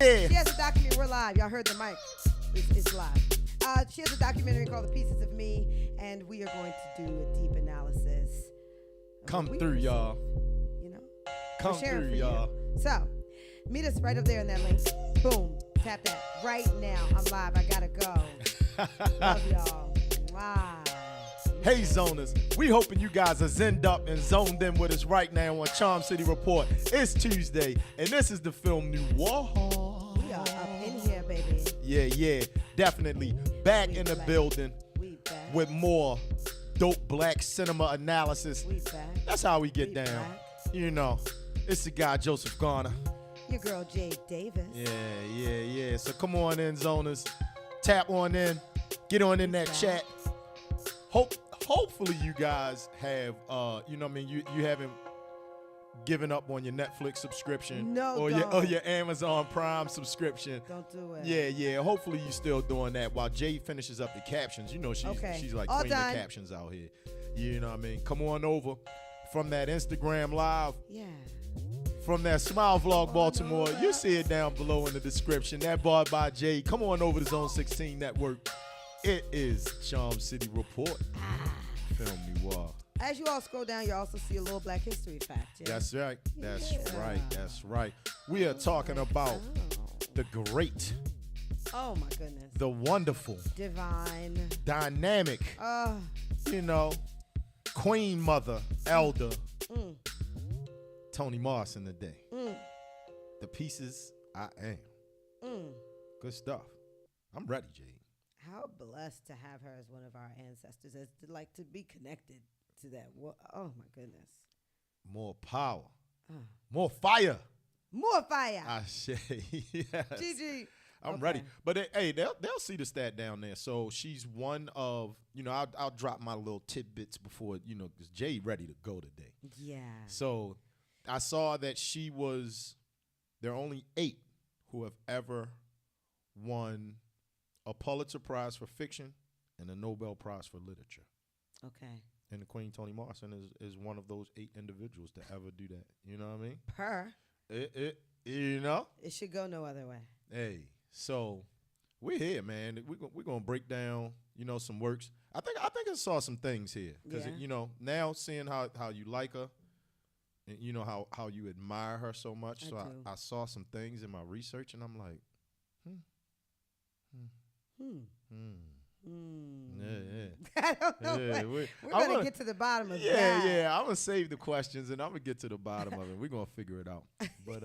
Yeah. She has a documentary. We're live. Y'all heard the mic. It's live. She has a documentary called The Pieces of Me, and we are going to do a deep analysis. Come through, y'all. You know? Come through, y'all. So, meet us right up there in that link. Boom. Tap that. Right now. I'm live. I gotta go. Love y'all. Wow. Hey, Zoners. We hoping you guys are zenned up and zoned in with us right now on Charm City Report. It's Tuesday, and this is the film Noir. We are up in here, baby. Yeah. Definitely. Back in the building with more dope black cinema analysis. We back. That's how we get down. Back. You know, it's the guy, Joseph Garner. Your girl, Jade Davis. Yeah. So come on in, Zoners. Tap on in. Get on in that chat. Hopefully you guys have, you haven't given up on your Netflix subscription or your Amazon Prime subscription. Don't do it. Yeah. Hopefully you still doing that while Jay finishes up the captions. You know she's like All queen done. of captions out here. You know what I mean? Come on over from that Instagram live. Yeah. From that Smile Vlog Baltimore. You see it down below in the description. That bar by Jay. Come on over to Zone 16 Network. It is Charm City Report. Film Noir. As you all scroll down, you also see a little Black History fact. Yeah? That's right. That's right. We are talking about the great, oh my goodness, the wonderful, divine, dynamic, Queen Mother, Elder, Toni Morrison today. The Pieces I Am. Good stuff. I'm ready, Jade. How blessed to have her as one of our ancestors, as to like to be connected to that. Oh my goodness. More power. More fire. More fire. I say, yes. GG. I'm ready. But hey, they'll see the stat down there. So she's one of, I'll drop my little tidbits before, because Jay ready to go today. Yeah. So I saw that she was there are only 8 who have ever won a Pulitzer Prize for fiction and a Nobel Prize for literature. Okay. And the Queen Toni Morrison is one of those 8 individuals to ever do that. You know what I mean? You know? It should go no other way. Hey, so we're here, man. We're gonna break down, some works. I think I saw some things here because now seeing how you like her, and how you admire her so much. I saw some things in my research, and I'm like, Yeah. I don't know. Yeah, we're gonna get to the bottom of that. Yeah. I'm gonna save the questions and I'm gonna get to the bottom of it. We're gonna figure it out. But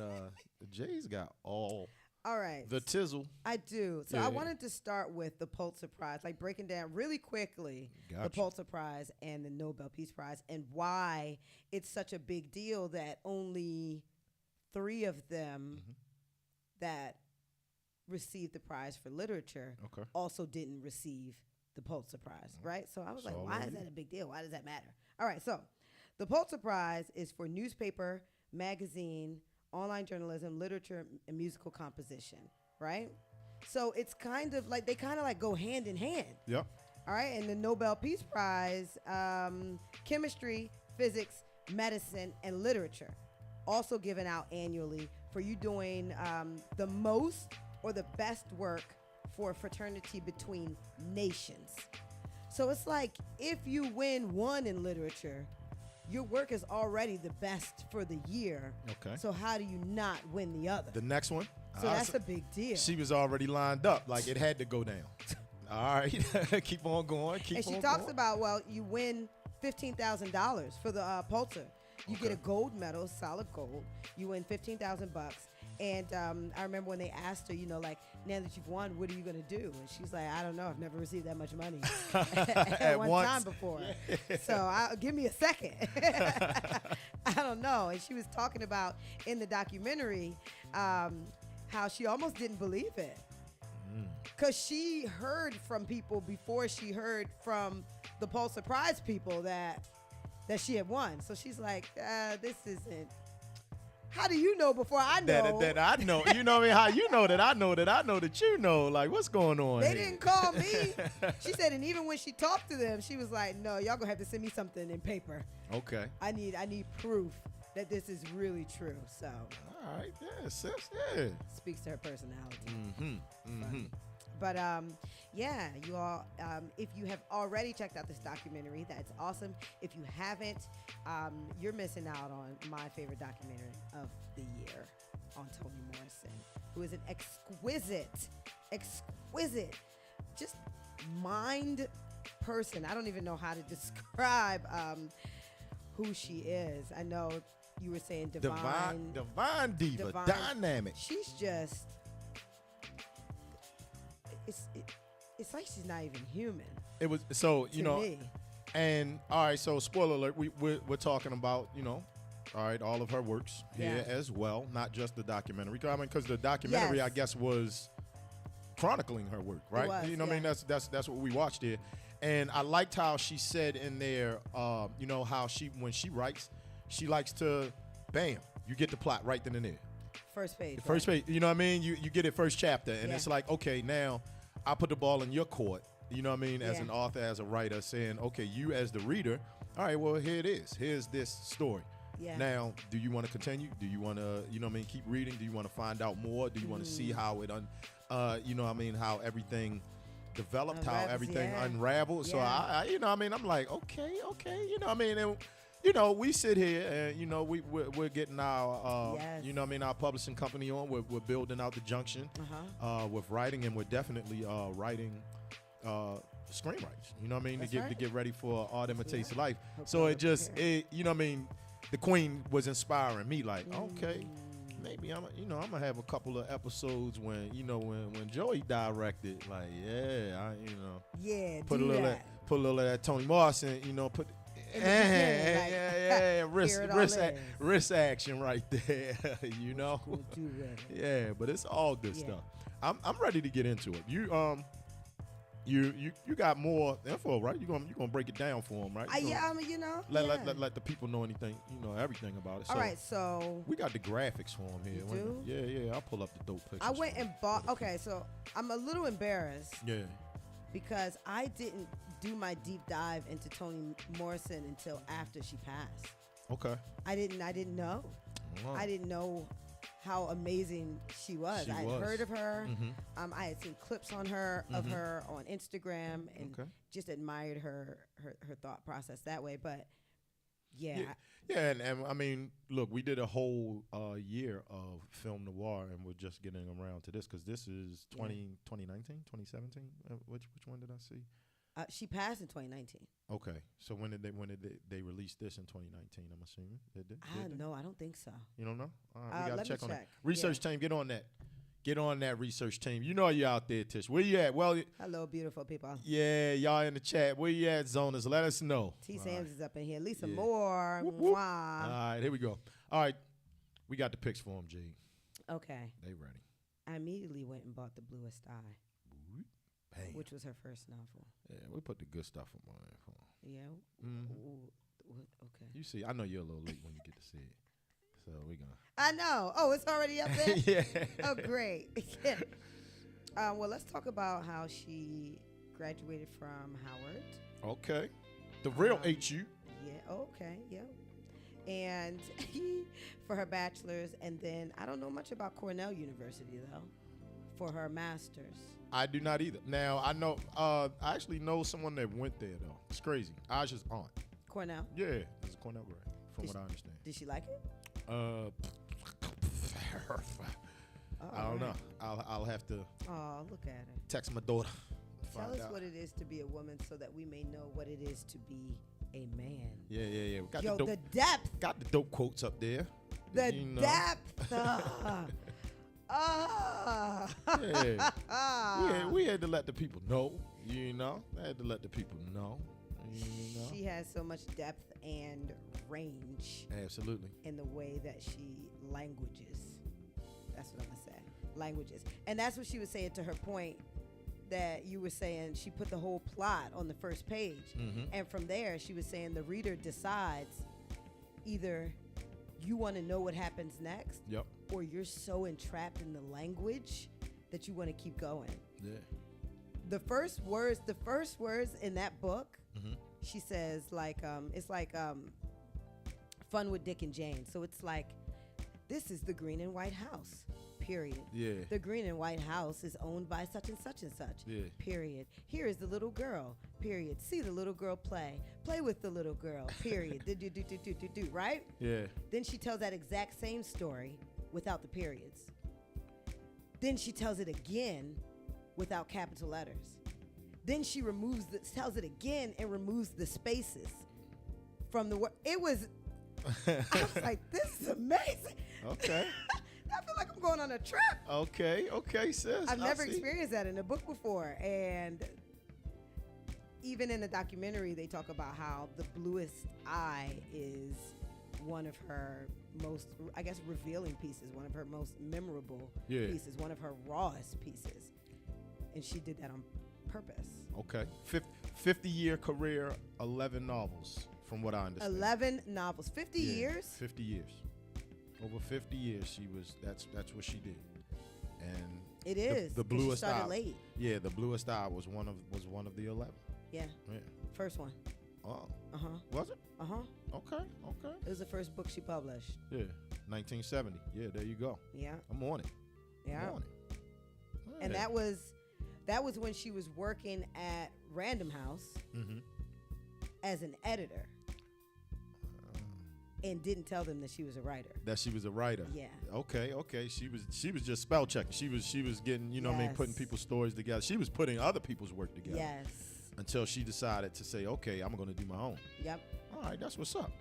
Jay's got all right. The tizzle. I do. So I wanted to start with the Pulitzer Prize, like breaking down really quickly the Pulitzer Prize and the Nobel Peace Prize and why it's such a big deal that only 3 of them that received the prize for literature also didn't receive the Pulitzer Prize, right? So I was like, why is that a big deal? Why does that matter? All right, so the Pulitzer Prize is for newspaper, magazine, online journalism, literature, and musical composition, right? So it's kind of like, they kind of like go hand in hand. Yep. All right, and the Nobel Peace Prize, chemistry, physics, medicine, and literature, also given out annually for you doing the most or the best work for fraternity between nations. So it's like, if you win one in literature, your work is already the best for the year. Okay. So how do you not win the other? The next one? So that's a big deal. She was already lined up. Like, it had to go down. All right. Keep on going. And she talks about, well, you win $15,000 for the Pulitzer. You get a gold medal, solid gold. You win $15,000. And I remember when they asked her, like, now that you've won, what are you going to do? And she's like, I don't know. I've never received that much money at one time before. So give me a second. I don't know. And she was talking about in the documentary how she almost didn't believe it. Because she heard from people before she heard from the Pulitzer Prize people that she had won. So she's like, this isn't. How do you know before I know? That I know. You know what I mean? How you know that I know that I know that you know? Like, what's going on They here? didn't call me. She said, and even when she talked to them, she was like, no, y'all gonna have to send me something in paper. Okay. I need proof that this is really true. So. All right. Yeah, sis. Yeah. Speaks to her personality. Mm-hmm. But yeah, you all, if you have already checked out this documentary, that's awesome. If you haven't, you're missing out on my favorite documentary of the year on Toni Morrison, who is an exquisite, just mind person. I don't even know how to describe who she is. I know you were saying divine diva, dynamic. She's just. It's like she's not even human. It was so me. And all right. So spoiler alert. We're talking about all right, all of her works here as well, not just the documentary. I mean, because the documentary I guess was chronicling her work, right? Was, what I mean? That's what we watched here, and I liked how she said in there, how when she writes, she likes to, bam, you get the plot right then and there. First page. First page, you know what I mean? You get it first chapter, and it's like, okay, now I put the ball in your court, you know what I mean, as an author, as a writer, saying, okay, you as the reader, all right, well, here it is. Here's this story. Yeah. Now, do you want to continue? Do you want to, keep reading? Do you want to find out more? Do you want to see how it, how everything developed, how everything unraveled? So, I'm like, okay, and, we sit here and, we're getting our, our publishing company on. We're building out the junction with writing, and we're definitely writing screenwrites, to get ready for Art Imitates Life. So it just, the Queen was inspiring me, like, okay, maybe I'm gonna have a couple of episodes when Joey directed, like, put a little of that Toni Morrison, put. Wrist action right there, Yeah, but it's all good stuff. I'm ready to get into it. You got more info, right? You gonna break it down for them, right? Yeah, I mean, you know. Let the people know everything about it. All right, so we got the graphics for them here. You do? Yeah. I'll pull up the dope pictures. I went and bought. Okay, so I'm a little embarrassed. Yeah. Because I didn't do my deep dive into Toni Morrison until after she passed. Okay. I didn't know. Wow. I didn't know how amazing she was. I had heard of her. Mm-hmm. I had seen clips on her of her on Instagram and just admired her thought process that way. But yeah, and I mean, look, we did a whole year of film noir, and we're just getting around to this because this is 2019, 2017. Which one did I see? She passed in 2019. Okay, so when did they release this in 2019? I'm assuming did they? No, I don't think so. You don't know? All right, we gotta check on that. Research team, get on that. Get on that research team. You know you're out there, Tish. Where you at? Well, hello, beautiful people. Yeah, y'all in the chat. Where you at, Zoners? Let us know. T. Sams is up in here. Lisa Moore. Whoop, whoop. All right, here we go. All right, we got the picks for them, Jade. Okay. They ready. I immediately went and bought The Bluest Eye. Bam. Which was her first novel. Yeah, we put the good stuff on there for them. Yeah. Okay. You see, I know you're a little late when you get to see it. So we're going to. I know. Oh, it's already up there? Yeah. Oh, great. Well, let's talk about how she graduated from Howard. Okay. The real HU. Yeah. Okay. Yeah. And for her bachelor's. And then I don't know much about Cornell University, though, for her master's. I do not either. Now, I know, I actually know someone that went there, though. It's crazy. Aja's aunt. Cornell? Yeah, it's a Cornell grad, from what I understand. Did she like it? I don't know. I'll have to look at her. Text my daughter. Tell us what it is to be a woman so that we may know what it is to be a man. Yeah. We got the depth. Got the dope quotes up there. The depth. Yeah. We had to let the people know, I had to let the people know. She has so much depth and range. Absolutely. In the way that she languages. That's what I'm going to say. Languages. And that's what she was saying to her point that you were saying she put the whole plot on the first page. Mm-hmm. And from there, she was saying the reader decides either you want to know what happens next, or you're so entrapped in the language that you want to keep going. Yeah. The first words in that book, she says it's like Fun with Dick and Jane. So it's like, this is the green and white house, period. Yeah. The green and white house is owned by such and such and such, period. Here is the little girl, period. See the little girl play. Play with the little girl, period. do, right? Yeah. Then she tells that exact same story without the periods. Then she tells it again without capital letters. Then she tells it again and removes the spaces from the word. It was, I was like, this is amazing. Okay. I feel like I'm going on a trip. Okay, sis. I've never experienced that in a book before. And even in the documentary, they talk about how The Bluest Eye is one of her most, I guess, revealing pieces, one of her most memorable pieces, one of her rawest pieces. And she did that on purpose. Okay. 50-year career, 11 novels, from what I understand. 11 novels. 50 years? 50 years. Over 50 years, that's what she did. And it is. The Bluest she started Eye. Late. Yeah, The Bluest Eye was one of the 11. Yeah. First one. Oh. Uh-huh. Was it? Uh-huh. Okay. It was the first book she published. Yeah. 1970. Yeah, there you go. Yeah. I'm on it. Yeah. I'm on it. Yeah. And that was when she was working at Random House as an editor. And didn't tell them that she was a writer. That she was a writer. Yeah. Okay. She was just spell checking. She was getting, putting people's stories together. She was putting other people's work together. Yes. Until she decided to say, okay, I'm going to do my own. Yep. All right, that's what's up.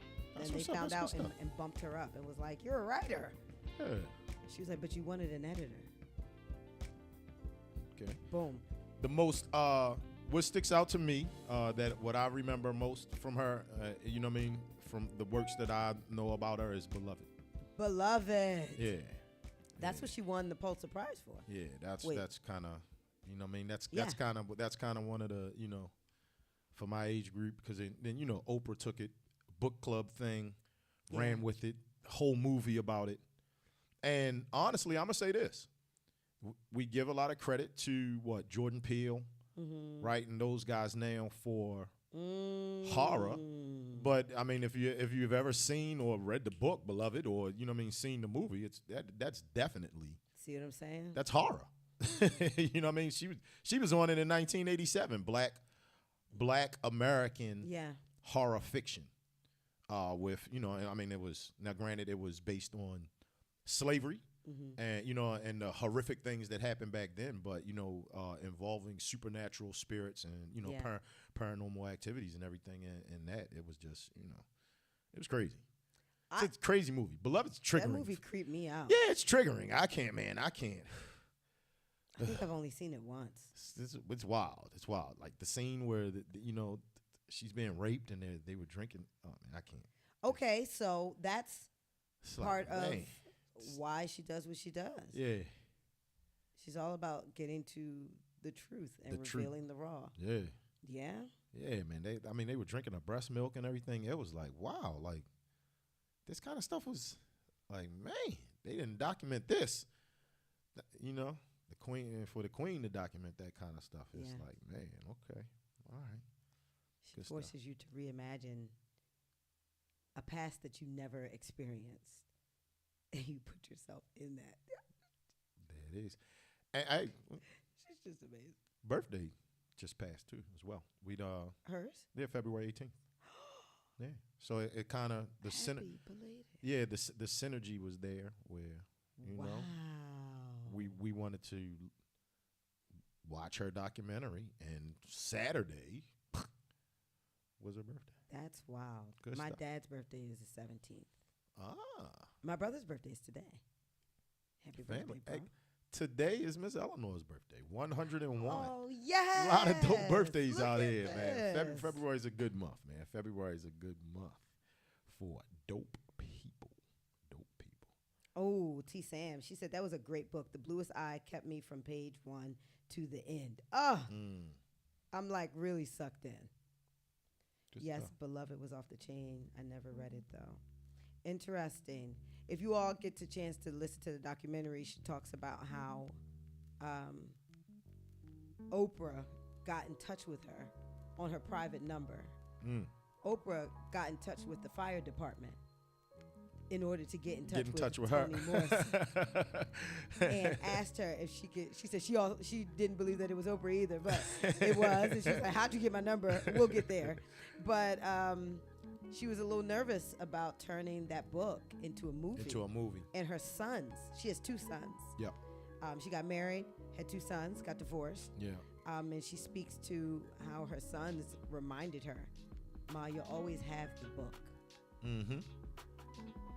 And they found out and bumped her up and was like, you're a writer. Yeah. She was like, but you wanted an editor. Okay. Boom. The most, what sticks out to me, that what I remember most from her, from the works that I know about her is Beloved. Beloved. Yeah. That's what she won the Pulitzer Prize for. Yeah, that's kind of. You know what I mean? That's Yeah. that's kind of one of the, for my age group, because then Oprah took it, book club thing, ran with it, whole movie about it. And honestly, I'm gonna say this: we give a lot of credit to Jordan Peele, right, and those guys now for horror. But I mean, if you've ever seen or read the book Beloved, or seen the movie, that's definitely, see what I'm saying? that's horror. You know what I mean? She was on it in 1987, black American horror fiction. With it was, now granted, it was based on slavery, and and the horrific things that happened back then, but involving supernatural spirits and paranormal activities and everything, and that it was just it was crazy. It's a crazy movie. Beloved's triggering. That movie creeped me out. Yeah, it's triggering. I can't. I think I've only seen it once. It's wild. It's wild. Like the scene where she's being raped and they were drinking. Oh man, I can't. Okay, so that's part of man. why she does what she does. Yeah. She's all about getting to the truth and revealing the raw. Yeah. Yeah? Yeah, man. They were drinking her breast milk and everything. It was like, wow, like this kind of stuff was like, man, they didn't document this. The queen, for the queen to document that kind of stuff, it's like, man, okay, all right. She forces you to reimagine a past that you never experienced, and you put yourself in that. There it is. And she's just amazing. Birthday just passed too, as well. Hers? Yeah, February 18th. Yeah. So it kind of the belated. Yeah, the synergy was there where we wanted to watch her documentary, and Saturday was her birthday. That's wild. Good My stuff. dad's birthday is the 17th. Ah. My brother's birthday is today. Happy birthday, bro. Hey, today is Miss Eleanor's birthday, 101. Oh, yes. A lot of dope birthdays Look out at here, man. this. February is a good month, man. February is a good month for dope people. Dope people. Oh, T. Sam. She said that was a great book. The Bluest Eye kept me from page 1 to the end. Oh, I'm like really sucked in. Good yes, stuff. Beloved was off the chain. I never read it, though. Interesting. If you all get the chance to listen to the documentary, she talks about how Oprah got in touch with her on her private number. Oprah got in touch with the fire department in order to get in touch with her. Toni Morrison and asked her if she could. She said she didn't believe that it was Oprah either, but it was. And she was like, "How'd you get my number? We'll get there." But she was a little nervous about turning that book into a movie. And her sons. She has 2 sons. Yep. She got married, had 2 sons, got divorced. Yeah. And she speaks to how her sons reminded her, "Ma, you'll always have the book.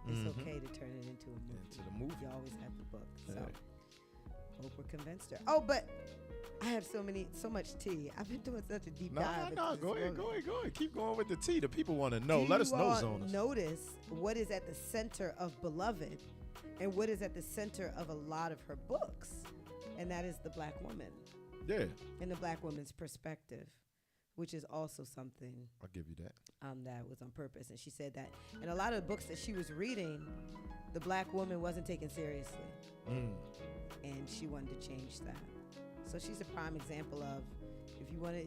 It's okay to turn it into a movie. You always have the book." So Oprah convinced her. Oh, but I have so much tea. I've been doing such a deep dive. No. Go ahead. Keep going with the tea. The people want to know. Let us know, Zoners. Notice what is at the center of Beloved and what is at the center of a lot of her books, and that is the black woman. Yeah. And the black woman's perspective, which is also something. I'll give you that. That was on purpose. And she said that in a lot of the books that she was reading, the black woman wasn't taken seriously. And she wanted to change that. So she's a prime example of, if you want to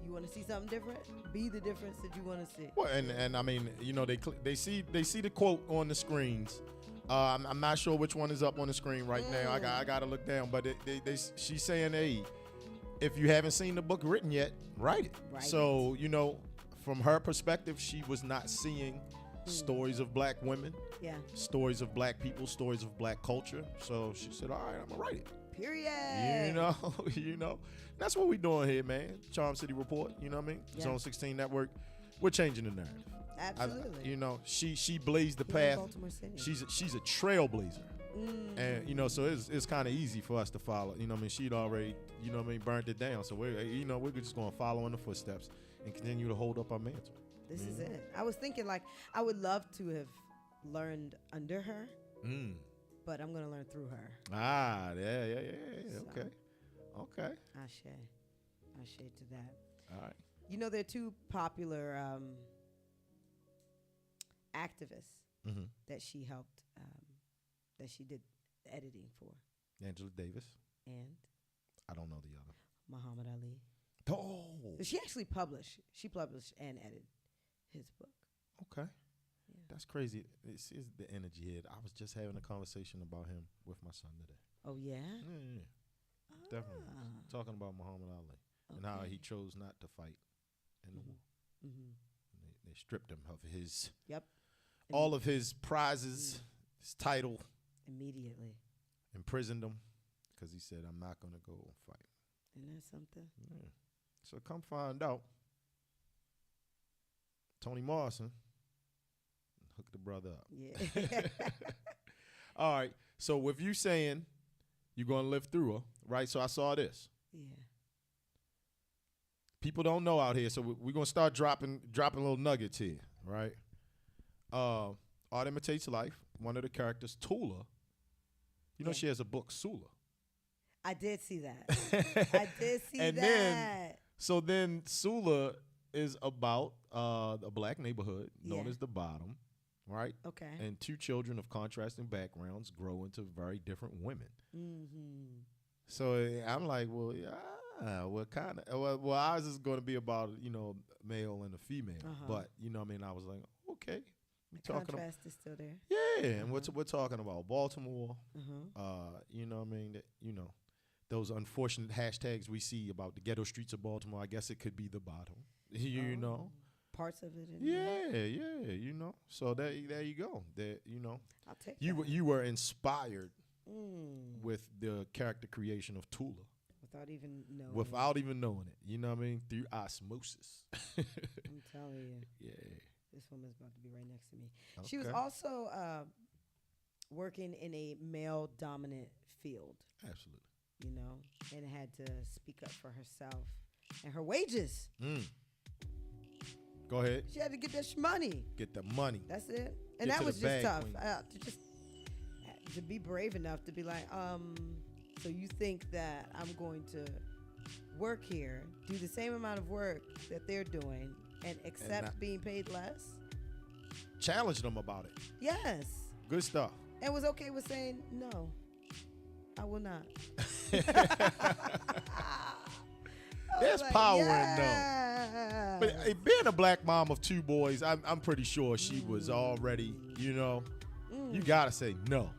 you want to see something different, be the difference that you want to see. Well, and I mean, they see the quote on the screens. I'm not sure which one is up on the screen right now. I got to look down, but she's saying, hey, if you haven't seen the book written yet, write it. So, from her perspective, she was not seeing stories of black women, stories of black people, stories of black culture. So she said, all right, I'm going to write it. Period. That's what we doing here, man. Charm City Report, you know what I mean? Zone 16 Network. We're changing the narrative. Absolutely. She blazed the path. She's a trailblazer. And so it's kind of easy for us to follow. You know what I mean? She'd already, burned it down. So we're just going to follow in the footsteps and continue to hold up our mantle. This is it. I was thinking, like, I would love to have learned under her, but I'm going to learn through her. Yeah. So. Okay. Okay. Ashe to that. All right. You know, there are two popular activists that she helped, that she did editing for. Angela Davis. And? I don't know the other. Muhammad Ali. Oh. She actually published and edited his book. Okay. Yeah. That's crazy. This is the energy head. I was just having a conversation about him with my son today. Oh, yeah? Yeah. Definitely. Talking about Muhammad Ali and how he chose not to fight in the war. They stripped him of his all of his prizes, his title. Immediately. Imprisoned him because he said, I'm not going to go and fight. Isn't that something? Yeah. So come find out. Toni Morrison hooked the brother up. Yeah. All right. So with you saying you're going to live through her, right? So I saw this. Yeah. People don't know out here, so we're going to start dropping little nuggets here, right? Art Imitates Life. One of the characters, Tula. You know she has a book, Sula. I did see that. I did see and that. Then Sula is about a black neighborhood known as the Bottom, right? Okay. And two children of contrasting backgrounds grow into very different women. Mm-hmm. So I'm like, well, what kind of? Well, ours is going to be about male and a female, but I mean, I was like, okay. The contrast is still there. Yeah, and we're talking about Baltimore. You know what I mean? Those unfortunate hashtags we see about the ghetto streets of Baltimore. I guess it could be the Bottom. You know, parts of it. Yeah. So there you go. I'll take you were inspired with the character creation of Tula. Without even knowing it. You know what I mean? Through osmosis. I'm telling you. Yeah. This woman's about to be right next to me. Okay. She was also working in a male-dominant field. Absolutely. And had to speak up for herself and her wages. Go ahead. She had to get that money. Get the money. That's it. And that was just tough. To be brave enough to be like, so you think that I'm going to work here, do the same amount of work that they're doing, and accept being paid less? Challenge them about it. Yes. Good stuff. And was okay with saying, no, I will not. There's power in them. But being a black mom of two boys, I'm pretty sure she was already, you got to say no.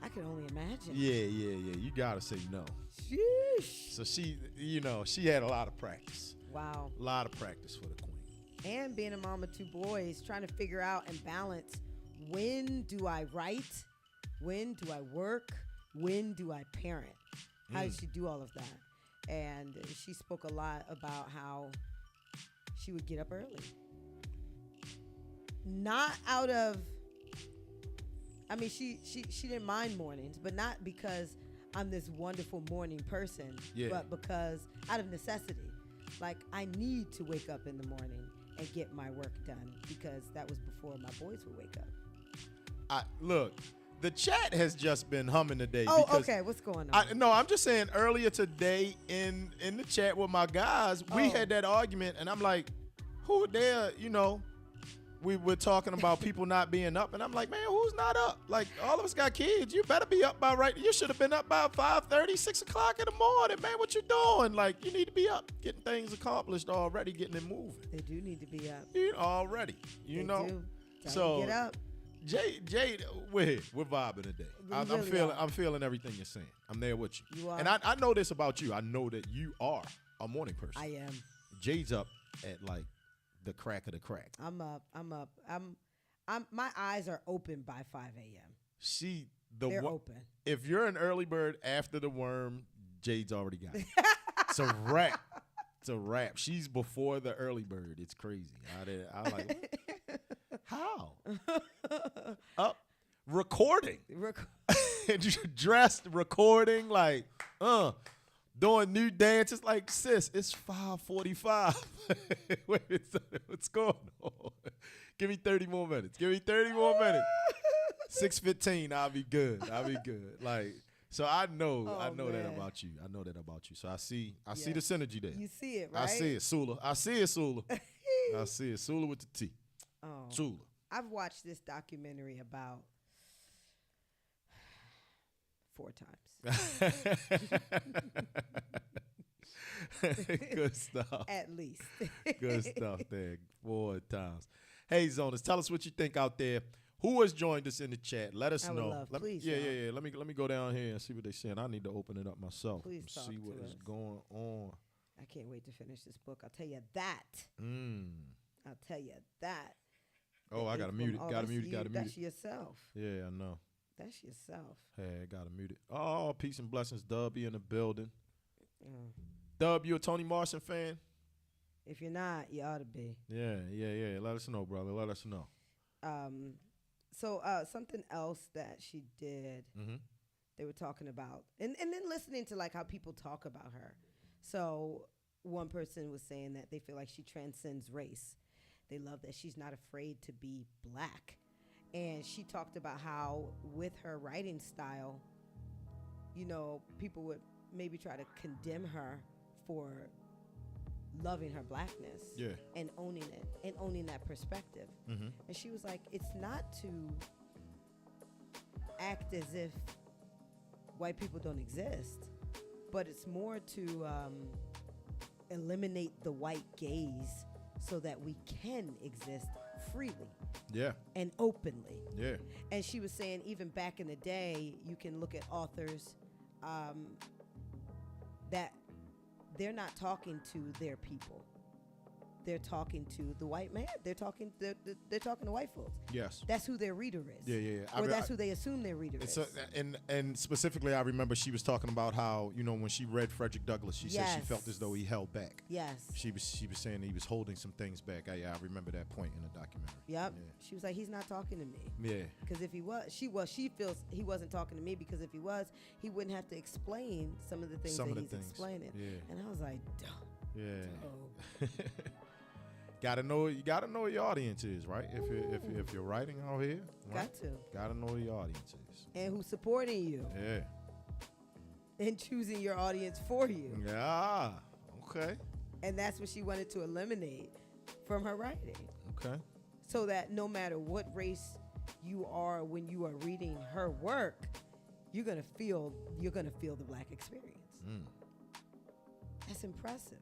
I can only imagine. Yeah. You got to say no. Sheesh. So she had a lot of practice. Wow. A lot of practice for the queen. And being a mom of two boys, trying to figure out and balance, when do I write? When do I work? When do I parent? How did she do all of that? And she spoke a lot about how she would get up early. Not out of, she didn't mind mornings, but not because I'm this wonderful morning person, but because out of necessity. Like, I need to wake up in the morning and get my work done, because that was before my boys would wake up. Look, the chat has just been humming today. Oh, okay. What's going on? No, I'm just saying earlier today in the chat with my guys, we had that argument, and I'm like, who there, we were talking about people not being up, and I'm like, man, who's not up? Like, all of us got kids. You better be up by you should have been up by 5:30, 6 o'clock in the morning, man. What you doing? Like, you need to be up, getting things accomplished already, getting it moving. They do need to be up. Already, They do. So get up. Jade, we're vibing today. I'm feeling everything you're saying. I'm there with you. You are. And I know this about you. I know that you are a morning person. I am. Jade's up at like the crack of the crack. I'm up. My eyes are open by 5 a.m. They're open. If you're an early bird after the worm, Jade's already got it. It's a wrap. It's a wrap. She's before the early bird. It's crazy. I like, how? Up, recording. Dressed, recording, like, doing new dances. Like, sis, it's 5:45. Wait, what's going on? Give me 30 more minutes. 6:15, I'll be good. Like, So I know that man. about you. I know that about you. So I see the synergy there. You see it, right? I see it, Sula. I see it, Sula. I see it, Sula with the T. Sula. I've watched this documentary about 4 times. Good stuff. At least. Good stuff there. 4 times. Hey, Zoners, tell us what you think out there. Who has joined us in the chat? Let us know. Please, yeah. Let me go down here and see what they're saying. I need to open it up myself. Please and talk see what to is us. going on. I can't wait to finish this book. I'll tell you that. I'll tell you that. Oh, I gotta mute it. Gotta mute it. That's yourself. Yeah, I know. That's yourself. Hey, I gotta mute it. Oh, peace and blessings. Dub, you in the building. Mm. Dub, you a Toni Morrison fan? If you're not, you ought to be. Yeah. Let us know, brother. Let us know. So something else that she did, they were talking about, and then listening to like how people talk about her. So one person was saying that they feel like she transcends race. They love that she's not afraid to be black. And she talked about how with her writing style, you know, people would maybe try to condemn her for loving her blackness and owning it and owning that perspective. And she was like, it's not to act as if white people don't exist, but it's more to eliminate the white gaze so that we can exist freely and openly. And she was saying even back in the day, you can look at authors that they're not talking to their people. They're talking to the white man. They're talking to white folks. Yes. That's who their reader is. Yeah. Or that's who they assume their reader is. And specifically, I remember she was talking about how, you know, when she read Frederick Douglass, she said she felt as though he held back. Yes. She was saying he was holding some things back. I remember that point in the documentary. Yep. Yeah. She was like, he's not talking to me. Yeah. Because if he was, she feels he wasn't talking to me because if he was, he wouldn't have to explain some of the things he's explaining. Yeah. And I was like, duh. Yeah. You gotta know who your audience is, right? If you're writing out here, right? Gotta know who your audience is. And who's supporting you. Yeah. And choosing your audience for you. Yeah. Okay. And that's what she wanted to eliminate from her writing. Okay. So that no matter what race you are when you are reading her work, you're gonna feel the black experience. That's impressive.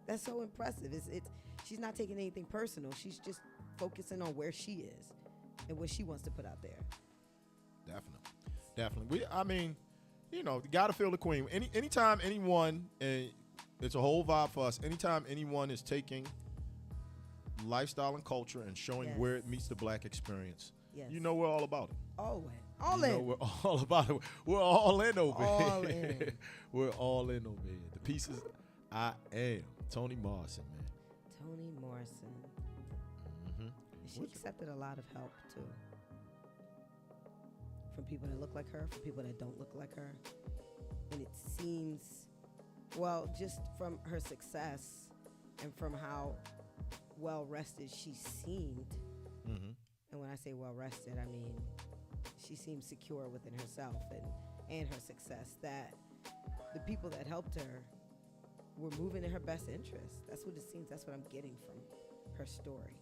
That's so impressive. It's she's not taking anything personal. She's just focusing on where she is and what she wants to put out there. Definitely. I mean, you know, you gotta feel the queen. Anytime anyone, and it's a whole vibe for us. Anytime anyone is taking lifestyle and culture and showing where it meets the black experience, you know we're all about it. Always. All in. We're all about it. We're all in over here. All in. We're all in over here. The pieces I am. Toni Morrison, man. Toni Morrison. She accepted a lot of help, too. From people that look like her, from people that don't look like her. And it seems, well, just from her success and from how well-rested she seemed. And when I say well-rested, I mean she seemed secure within herself and her success, that the people that helped her were moving in her best interest. That's what it seems. That's what I'm getting from her story.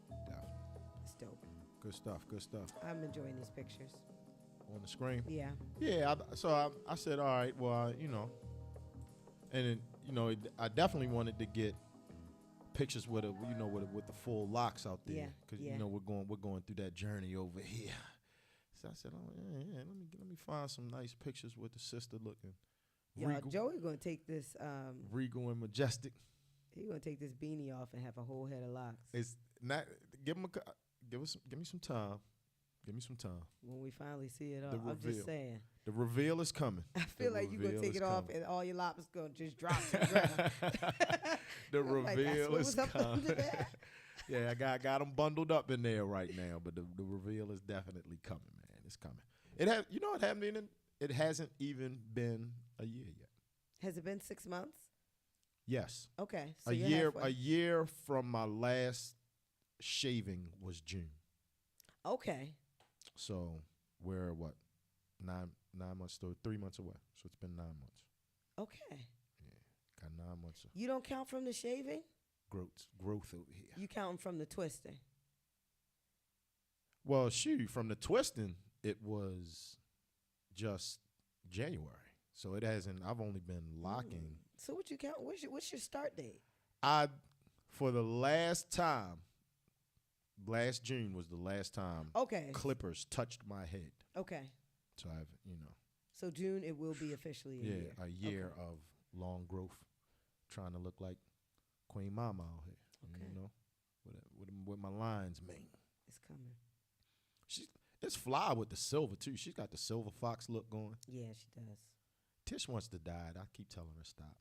Definitely. It's dope. Good stuff. I'm enjoying these pictures. On the screen? Yeah. Yeah, so I said, all right, well, you know. And, then, you know, I definitely wanted to get pictures with with the full locks out there. Because, you know, we're going through that journey over here. So I said, let me find some nice pictures with the sister looking. Joey gonna take this regal and majestic. He gonna take this beanie off and have a whole head of locks. It's not. Give me some time. Give me some time. When we finally see it all, I'm just saying. The reveal is coming. I feel like you're gonna take it off and all your locks gonna just drop to the ground. The reveal is coming. Yeah, I got them bundled up in there right now, but the reveal is definitely coming, man. It's coming. It hasn't even been a year yet. Has it been 6 months? Yes. Okay. So a year from my last shaving was June. Okay. So we're what? nine months, so 3 months away. So it's been 9 months. Okay. Yeah, got 9 months of You don't count from the shaving? growth over here. You counting from the twisting? Well, shoot, from the twisting, it was just January. So it hasn't, I've only been locking. So what you count? What's your start date? For the last time, last June was the last time Okay. clippers touched my head. Okay. So I've, So June, it will be officially a year. a year of long growth, trying to look like Queen Mama out here. Okay. With my lines, man. It's coming. It's fly with the silver too. She's got the silver fox look going. Yeah, she does. Tish wants to dye it. I keep telling her stop.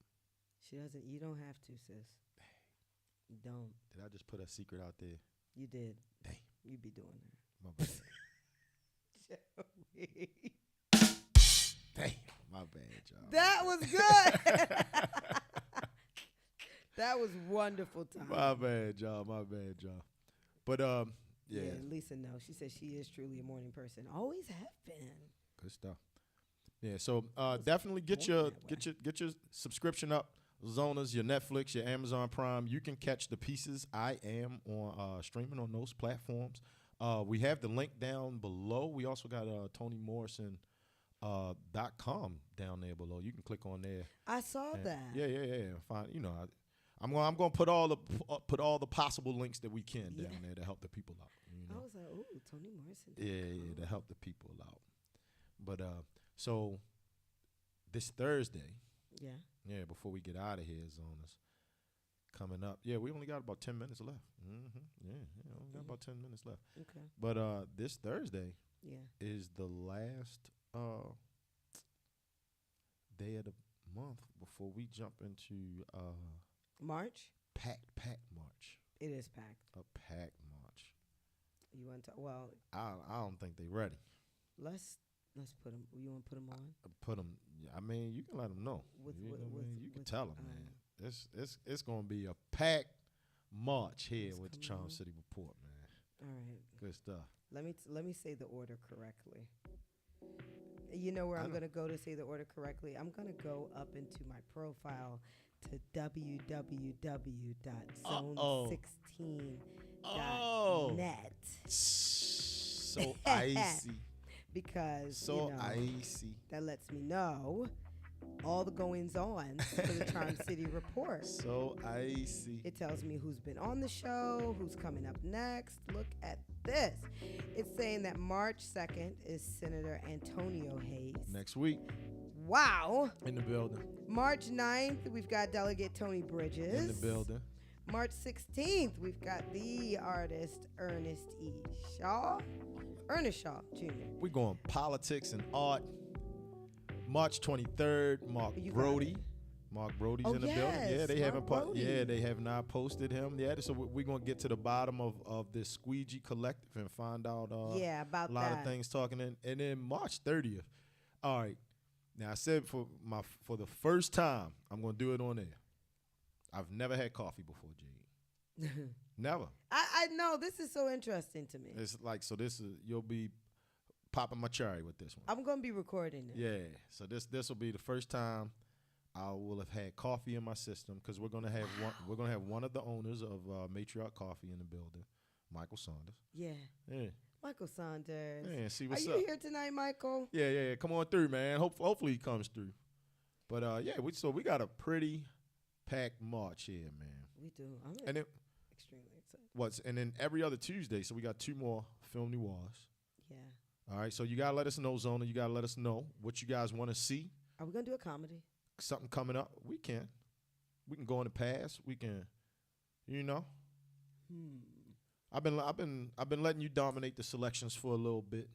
She doesn't. You don't have to, sis. You don't. Did I just put a secret out there? You did. Damn. You be doing My bad. that. Damn. My bad, y'all. That was good. That was wonderful time. My bad, y'all. But yeah. Lisa knows. She says she is truly a morning person. Always have been. Good stuff. Yeah, so definitely get your subscription up. Zonas, your Netflix, your Amazon Prime. You can catch the pieces. I am on streaming on those platforms. We have the link down below. We also got Toni Morrison .com down there below. You can click on there. I saw that. Yeah. Fine. I'm going to put all the possible links that we can down there to help the people out. I was like, ooh, Toni Morrison. Yeah, to help the people out. But so this Thursday. Yeah, before we get out of here, Zonas, coming up. Yeah, we only got about 10 minutes left. Yeah, only got about 10 minutes left. Okay. But this Thursday is the last day of the month before we jump into March? Packed March. It is packed. A packed March. You want to? Well, I don't think they ready. Let's put them. You want to put them on? Put them. I mean, you can let them know. You can tell them, man. It's gonna be a packed March here with the Charm City Report, man. All right. Good stuff. Let me say the order correctly. You know where I'm gonna go to say the order correctly? I'm gonna go up into my profile to www.zone16.net. So icy. Because icy. That lets me know all the goings on for the Charm City Report. So icy. It tells me who's been on the show, who's coming up next. Look at this. It's saying that March 2nd is Senator Antonio Hayes. Next week. Wow. In the building. March 9th, we've got Delegate Tony Bridges. In the building. March 16th, we've got the artist Ernest Shaw Jr. We're going politics and art. March 23rd, Mark Brody. Mark Brody's in the building. Yeah, they have not posted him yet. So we're gonna get to the bottom of this Squeegee Collective and find out about a lot of things talking in. And then March 30th. All right. Now I said for the first time I'm gonna do it on air. I've never had coffee before, Jade. Never. I know, this is so interesting to me. It's like, so you'll be popping my cherry with this one. I'm gonna be recording it. Yeah. So this will be the first time I will have had coffee in my system, because we're gonna have one of the owners of Matriarch Coffee in the building, Michael Saunders. Yeah. Michael Saunders. Yeah. See what's up. Are you here tonight, Michael? Yeah. Come on through, man. Hopefully he comes through. But we got a pretty packed March here, man. We do. I'm extremely excited. And then every other Tuesday, so we got 2 more Film Noirs. Yeah. All right, so you gotta let us know, Zona. You gotta let us know what you guys want to see. Are we gonna do a comedy? Something coming up? We can go in the past. We can, I've been letting you dominate the selections for a little bit.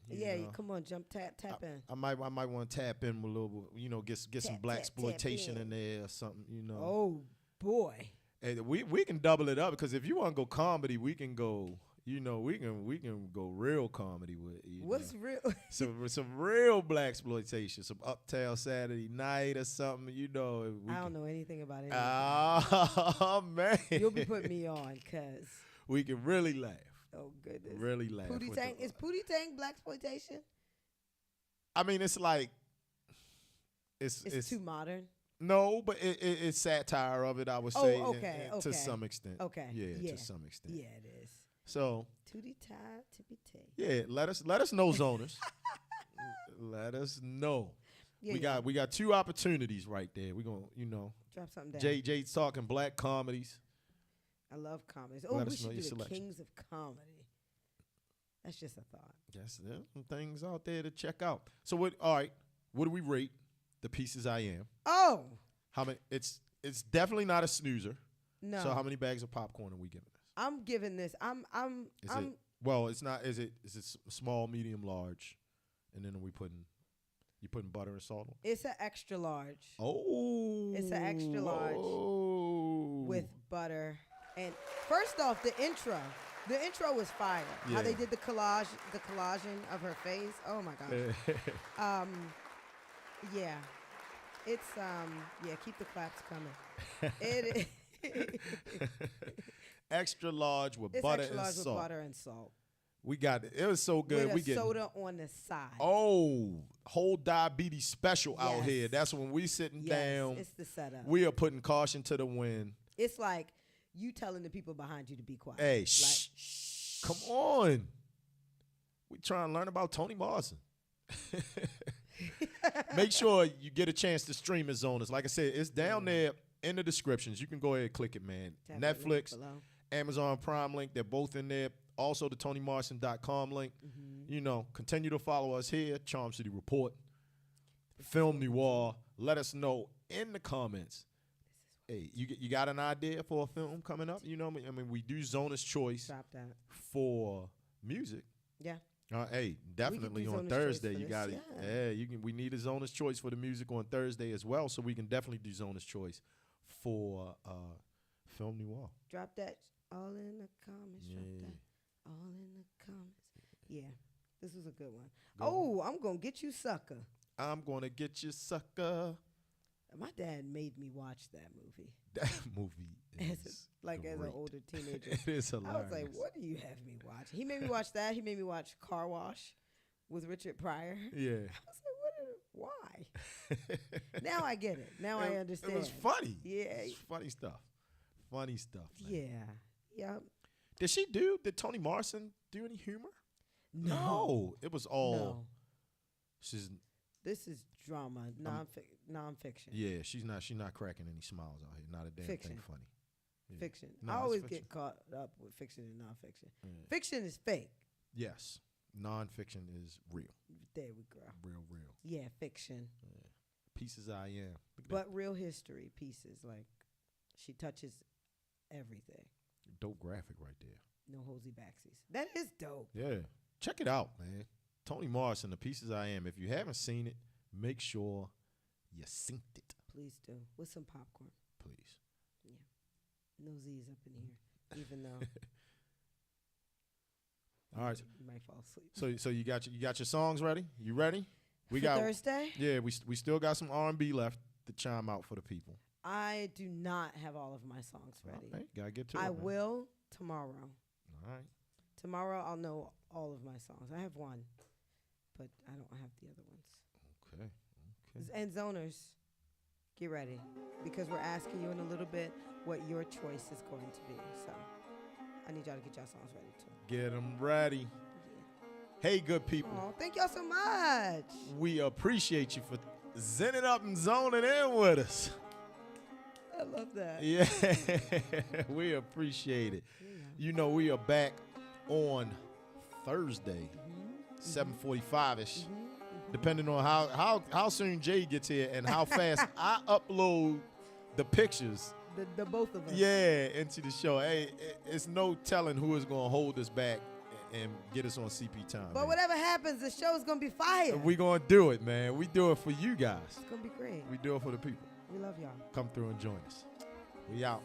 Come on, tap in. I might want to tap in a little bit. Get some black exploitation in there or something. Oh boy. And we can double it up, because if you want to go comedy, we can go. We can go real comedy with. What's real? some real black exploitation, some Uptown Saturday Night or something. I don't know anything about it. Oh man, you'll be putting me on, cause we can really laugh. Oh goodness, really laugh. Is Pootie Tang black exploitation? I mean, it's like It's too modern. No, but it's satire of it, I would say. Okay, to some extent. Okay. Yeah, to some extent. Yeah, it is. So Tootie tie, tippy tay. yeah, let us know, zoners. Let us know. Yeah, We got 2 opportunities right there. We're gonna, drop something down. Jade's talking black comedies. I love comedies. Oh, Let we us know should your do the selection. Kings of Comedy. That's just a thought. Yes, there's some things out there to check out. So all right, what do we rate The Pieces I Am? Oh. How many? It's definitely not a snoozer. No. So how many bags of popcorn are we giving this? I'm giving this. It's not. Is it small, medium, large, and then you putting butter and salt on? It's an extra large. Oh. It's an extra large with butter. And first off, the intro was fire. Yeah. How they did the collaging of her face. Oh my gosh. Yeah. It's keep the claps coming. It is. Extra large with It's butter extra and large salt. with butter and salt. We got it. It was so good. With a soda on the side. Oh, whole diabetes special out Yes. here. That's when we sitting down. It's the setup. We are putting caution to the wind. It's like you telling the people behind you to be quiet. Hey, like, shh. Come on. We trying to learn about Toni Morrison. Make sure you get a chance to stream his Zoners. Like I said, it's down there in the descriptions. You can go ahead and click it, man. Tap that link Netflix, below. Amazon Prime link, they're both in there. Also the ToniMorrison.com link. Continue to follow us here, Charm City Report, Film Noir. Let us know in the comments. Hey, you got an idea for a film coming up? You know, I mean, we do Zoner's Choice Drop that. for music. Yeah. Hey, definitely do on Zoner's Thursday. Choice You for got this, it. Yeah, we need a Zoner's Choice for the music on Thursday as well, so we can definitely do Zoner's Choice for Film Noir. Drop that all in the comments. Yeah. Drop that all in the comments. Yeah. This was a good one. I'm going to get you, sucker. I'm going to get you, sucker. My dad made me watch that movie. That movie is as an great. older teenager. It is hilarious. I was like, what do you have me watch? He made me watch that. He made me watch Car Wash with Richard Pryor. Yeah. I was like, why? Now I get it. Now I understand. It was funny. Yeah. It's funny stuff. Funny stuff, man. Yeah. Yep. Did Toni Morrison do any humor? No. It was all. No. This is drama, nonfiction. Yeah, she's not cracking any smiles out here. Not a damn Fiction. thing funny. Yeah. Fiction. No, I it's always fiction. get caught up with fiction and nonfiction. Yeah. Fiction is fake. Yes. Nonfiction is real. There we go. Real. Yeah, fiction. Yeah. Pieces I Am. Look at But real history pieces, like she touches everything. that dope graphic right there. No hosey backsies. That is dope. Yeah. Check it out, man. Toni Morrison, The Pieces I Am. If you haven't seen it, make sure you synced it. Please do. With some popcorn. Please. Yeah. No Z's up in here. Even though All right. you might fall asleep. So you got your songs ready? You ready? For Thursday? Yeah, we still got some R&B left to chime out for the people. I do not have all of my songs ready. All right, gotta get to it. I man. will tomorrow. All right. Tomorrow I'll know all of my songs. I have one, but I don't have the other ones. Okay. And zoners, get ready, because we're asking you in a little bit what your choice is going to be. So I need y'all to get y'all songs ready too. Get them ready. Hey, good people. Oh, thank y'all so much. We appreciate you for zenning up and zoning in with us. I love that. Yeah, we appreciate it. Yeah. You know, we are back on Thursday, 7:45ish, depending on how soon Jay gets here and how fast I upload the pictures. The both of us. Yeah, into the show. Hey, it's no telling who is going to hold us back and get us on CP time. But man. whatever happens, the show's going to be fire. We going to do it, man. We do it for you guys. It's going to be great. We do it for the people. We love y'all. Come through and join us. We out.